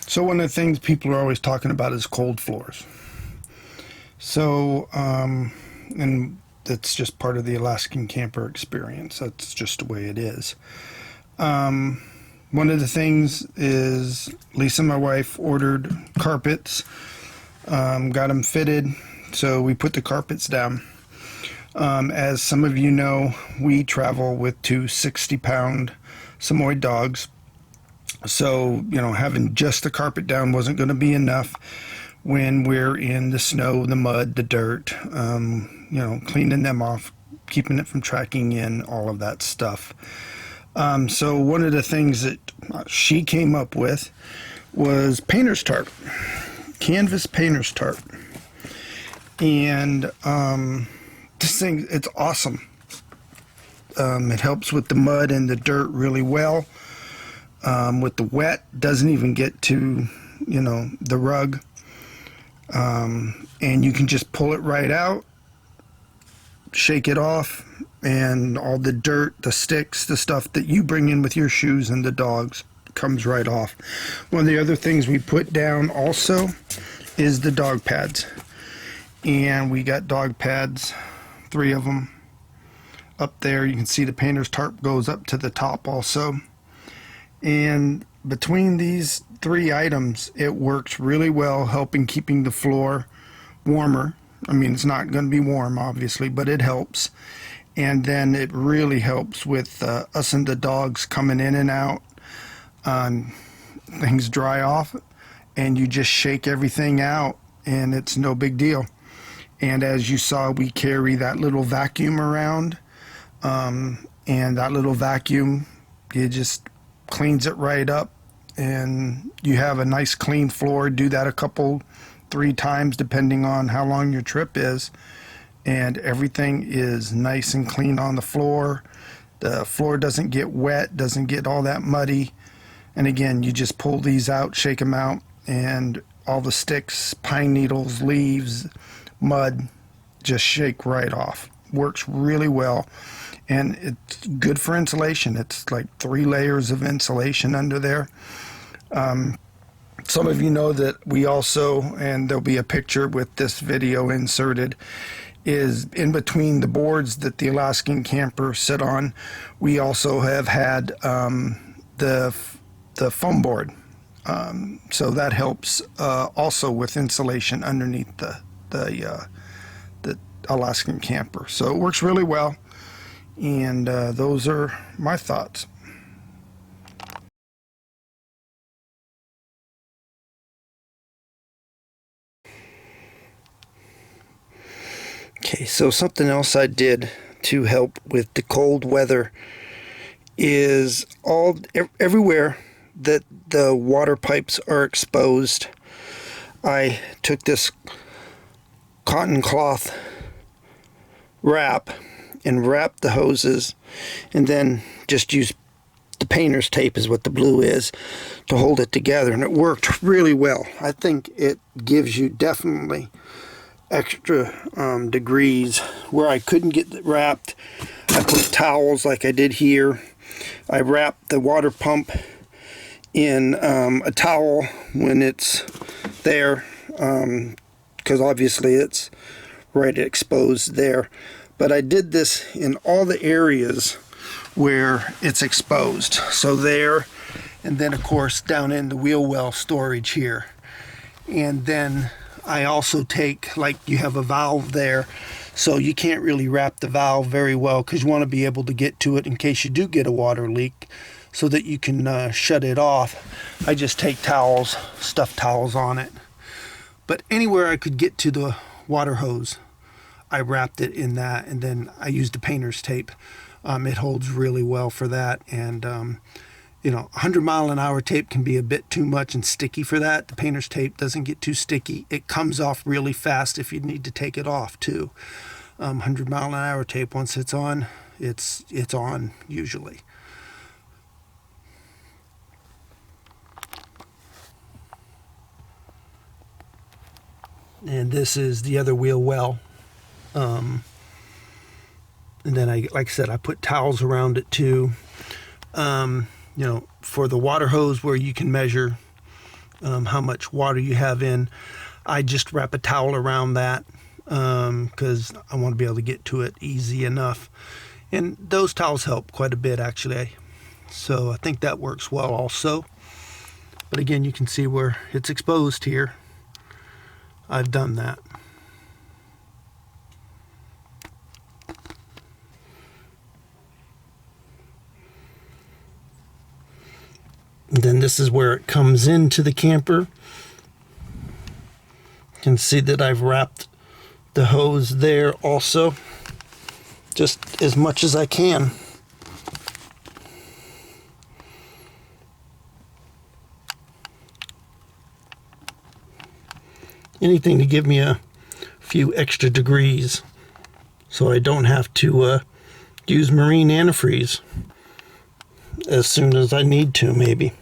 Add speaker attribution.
Speaker 1: So one of the things people are always talking about is cold floors. So, and that's just part of the Alaskan Camper experience. That's just the way it is. One of the things is Lisa, my wife, ordered carpets, got them fitted, so we put the carpets down. As some of you know, we travel with two 60-pound Samoyed dogs. So, having just the carpet down wasn't going to be enough when we're in the snow, the mud, the dirt, cleaning them off, keeping it from tracking in, all of that stuff. So one of the things that she came up with was painter's tarp, canvas painter's tarp. And this thing, it's awesome. It helps with the mud and the dirt really well. With the wet, doesn't even get to, the rug. And you can just pull it right out, shake it off, and all the dirt, the sticks, the stuff that you bring in with your shoes and the dogs comes right off. One of the other things we put down also is the dog pads. And we got dog pads, 3 of them up there. You can see the painter's tarp goes up to the top also. And between these 3 items, it works really well, helping keeping the floor warmer. I mean, it's not going to be warm, obviously, but it helps. And then it really helps with us and the dogs coming in and out. Things dry off, and you just shake everything out, and it's no big deal. And as you saw, we carry that little vacuum around, and that little vacuum, it just cleans it right up, and you have a nice clean floor. Do that a couple, 3 times, depending on how long your trip is, and everything is nice and clean on the floor. The floor doesn't get wet, doesn't get all that muddy. And again, you just pull these out, shake them out, and all the sticks, pine needles, leaves, mud, just shake right off. Works really well. And it's good for insulation. It's like 3 layers of insulation under there. Some of you know that we also, and there'll be a picture with this video inserted, is in between the boards that the Alaskan Camper sit on, we also have had the foam board. So that helps also with insulation underneath the Alaskan Camper. So it works really well. And those are my thoughts. Okay, so something else I did to help with the cold weather is everywhere that the water pipes are exposed, I took this cotton cloth wrap and wrapped the hoses, and then just used the painter's tape, is what the blue is, to hold it together, and it worked really well. I think it gives you definitely extra degrees. Where I couldn't get it wrapped, I put towels like I did here. I wrapped the water pump in a towel when it's there, because obviously it's right exposed there. But I did this in all the areas where it's exposed. So there, and then of course down in the wheel well storage here. And then I also take, like, you have a valve there, so you can't really wrap the valve very well because you want to be able to get to it in case you do get a water leak, so that you can shut it off. I just take towels, stuffed towels on it. But anywhere I could get to the water hose, I wrapped it in that, and then I used the painter's tape. It holds really well for that, and 100-mile-an-hour tape can be a bit too much and sticky for that. The painter's tape doesn't get too sticky. It comes off really fast if you need to take it off too. 100-mile-an-hour tape, once it's on, it's on usually. And this is the other wheel well. And then like I said, I put towels around it too. For the water hose, where you can measure how much water you have in. I just wrap a towel around that because I want to be able to get to it easy enough. And those towels help quite a bit, actually. So I think that works well also. But again, you can see where it's exposed here. I've done that. And then this is where it comes into the camper. You can see that I've wrapped the hose there also, just as much as I can. Anything to give me a few extra degrees so I don't have to use marine antifreeze as soon as I need to, maybe.